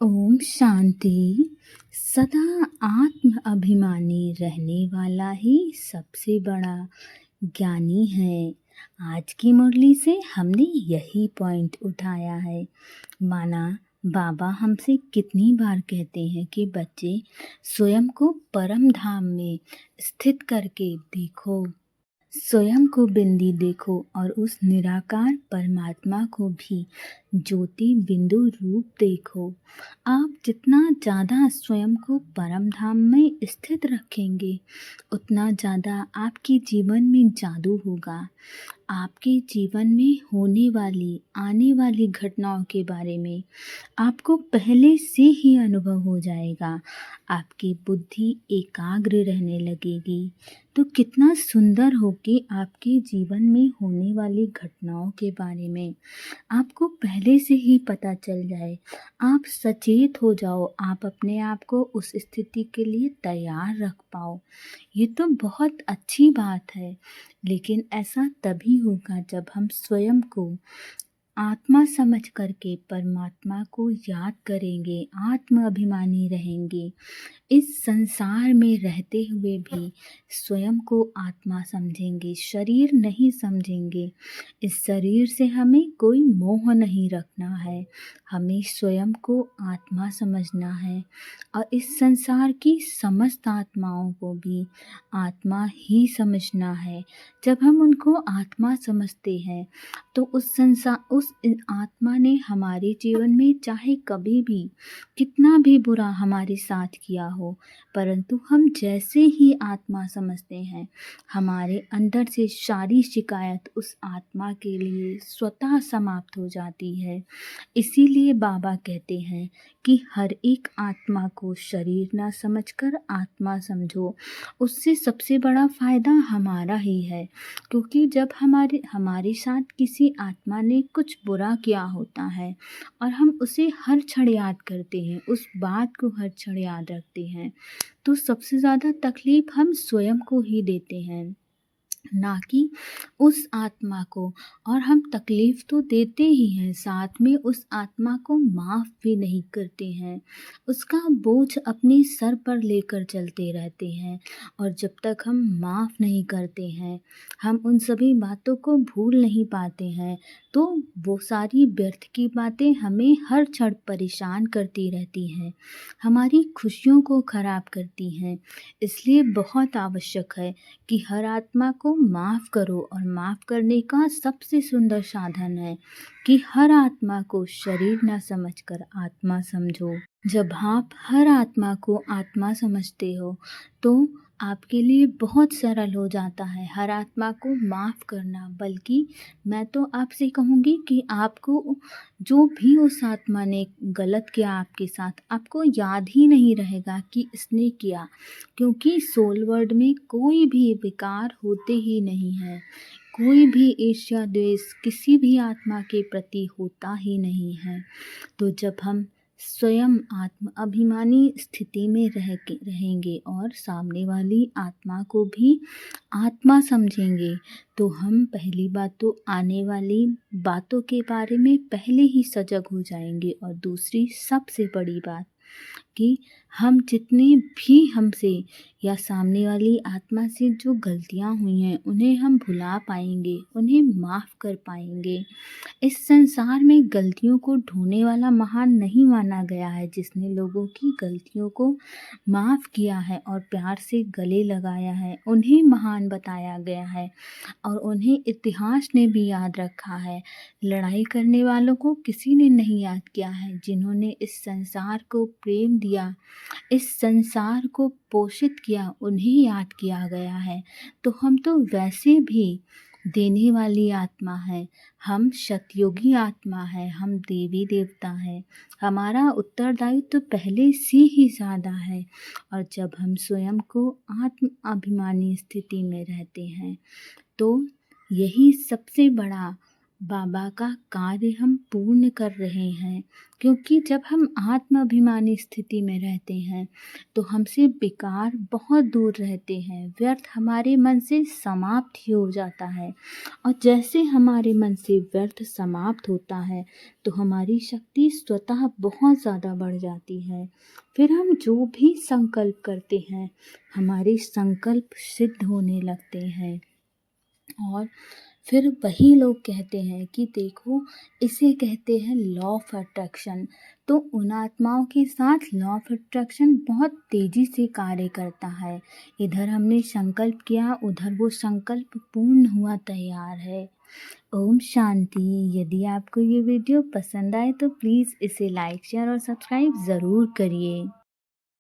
ओम शांति। सदा आत्म अभिमानी रहने वाला ही सबसे बड़ा ज्ञानी है। आज की मुरली से हमने यही पॉइंट उठाया है। माना बाबा हमसे कितनी बार कहते हैं कि बच्चे स्वयं को परम धाम में स्थित करके देखो, स्वयं को बिंदी देखो और उस निराकार परमात्मा को भी ज्योति बिंदु रूप देखो। आप जितना ज़्यादा स्वयं को परम धाम में स्थित रखेंगे उतना ज़्यादा आपके जीवन में जादू होगा। आपके जीवन में होने वाली आने वाली घटनाओं के बारे में आपको पहले से ही अनुभव हो जाएगा। आपकी बुद्धि एकाग्र रहने लगेगी तो कितना सुंदर हो कि आपके जीवन में होने वाली घटनाओं के बारे में आपको पहले से ही पता चल जाए। आप सचेत हो जाओ, आप अपने आप को उस स्थिति के लिए तैयार रख पाओ। ये तो बहुत अच्छी बात है, लेकिन ऐसा तभी होगा जब हम स्वयं को आत्मा समझ करके परमात्मा को याद करेंगे, आत्म अभिमानी रहेंगे। इस संसार में रहते हुए भी स्वयं को आत्मा समझेंगे, शरीर नहीं समझेंगे। इस शरीर से हमें कोई मोह नहीं रखना है, हमें स्वयं को आत्मा समझना है और इस संसार की समस्त आत्माओं को भी आत्मा ही समझना है। जब हम उनको आत्मा समझते हैं तो उस आत्मा ने हमारे जीवन में चाहे कभी भी कितना भी बुरा हमारे साथ किया हो, परंतु हम जैसे ही आत्मा समझते हैं हमारे अंदर से सारी शिकायत उस आत्मा के लिए स्वतः समाप्त हो जाती है। इसीलिए बाबा कहते हैं कि हर एक आत्मा को शरीर ना समझकर आत्मा समझो। उससे सबसे बड़ा फायदा हमारा ही है, क्योंकि जब हमारे साथ किसी आत्मा ने कुछ बुरा किया होता है और हम उसे हर क्षण याद करते हैं, उस बात को हर क्षण याद रखते हैं, तो सबसे ज़्यादा तकलीफ हम स्वयं को ही देते हैं, ना कि उस आत्मा को। और हम तकलीफ़ तो देते ही हैं, साथ में उस आत्मा को माफ़ भी नहीं करते हैं, उसका बोझ अपने सर पर लेकर चलते रहते हैं। और जब तक हम माफ़ नहीं करते हैं, हम उन सभी बातों को भूल नहीं पाते हैं, तो वो सारी व्यर्थ की बातें हमें हर क्षण परेशान करती रहती हैं, हमारी खुशियों को ख़राब करती हैं। इसलिए बहुत आवश्यक है कि हर आत्मा को माफ़ करो, और माफ़ करने का सबसे सुंदर साधन है कि हर आत्मा को शरीर न समझकर आत्मा समझो। जब आप हर आत्मा को आत्मा समझते हो तो आपके लिए बहुत सरल हो जाता है हर आत्मा को माफ़ करना। बल्कि मैं तो आपसे कहूँगी कि आपको जो भी उस आत्मा ने गलत किया आपके साथ, आपको याद ही नहीं रहेगा कि इसने किया, क्योंकि सोल वर्ल्ड में कोई भी विकार होते ही नहीं है, कोई भी ईर्ष्या द्वेष किसी भी आत्मा के प्रति होता ही नहीं है। तो जब हम स्वयं आत्म अभिमानी स्थिति में रहेंगे और सामने वाली आत्मा को भी आत्मा समझेंगे, तो हम पहली बात तो आने वाली बातों के बारे में पहले ही सजग हो जाएंगे, और दूसरी सबसे बड़ी बात कि हम जितने भी हमसे या सामने वाली आत्मा से जो गलतियां हुई हैं उन्हें हम भुला पाएंगे, उन्हें माफ़ कर पाएंगे। इस संसार में गलतियों को ढोने वाला महान नहीं माना गया है। जिसने लोगों की गलतियों को माफ़ किया है और प्यार से गले लगाया है, उन्हें महान बताया गया है और उन्हें इतिहास ने भी याद रखा है। लड़ाई करने वालों को किसी ने नहीं याद किया है। जिन्होंने इस संसार को प्रेम दिया, इस संसार को पोषित किया, उन्हें याद किया गया है। तो हम तो वैसे भी देने वाली आत्मा है, हम सतयोगी आत्मा है, हम देवी देवता हैं। हमारा उत्तरदायित्व तो पहले से ही ज़्यादा है। और जब हम स्वयं को आत्म अभिमानी स्थिति में रहते हैं तो यही सबसे बड़ा बाबा का कार्य हम पूर्ण कर रहे हैं, क्योंकि जब हम आत्माभिमानी स्थिति में रहते हैं तो हमसे विकार बहुत दूर रहते हैं, व्यर्थ हमारे मन से समाप्त ही हो जाता है। और जैसे हमारे मन से व्यर्थ समाप्त होता है तो हमारी शक्ति स्वतः बहुत ज़्यादा बढ़ जाती है। फिर हम जो भी संकल्प करते हैं हमारे संकल्प सिद्ध होने लगते हैं। और फिर वही लोग कहते हैं कि देखो, इसे कहते हैं लॉ ऑफ अट्रैक्शन। तो उन आत्माओं के साथ लॉ ऑफ अट्रैक्शन बहुत तेज़ी से कार्य करता है। इधर हमने संकल्प किया, उधर वो संकल्प पूर्ण हुआ तैयार है। ओम शांति। यदि आपको ये वीडियो पसंद आए तो प्लीज़ इसे लाइक शेयर और सब्सक्राइब ज़रूर करिए।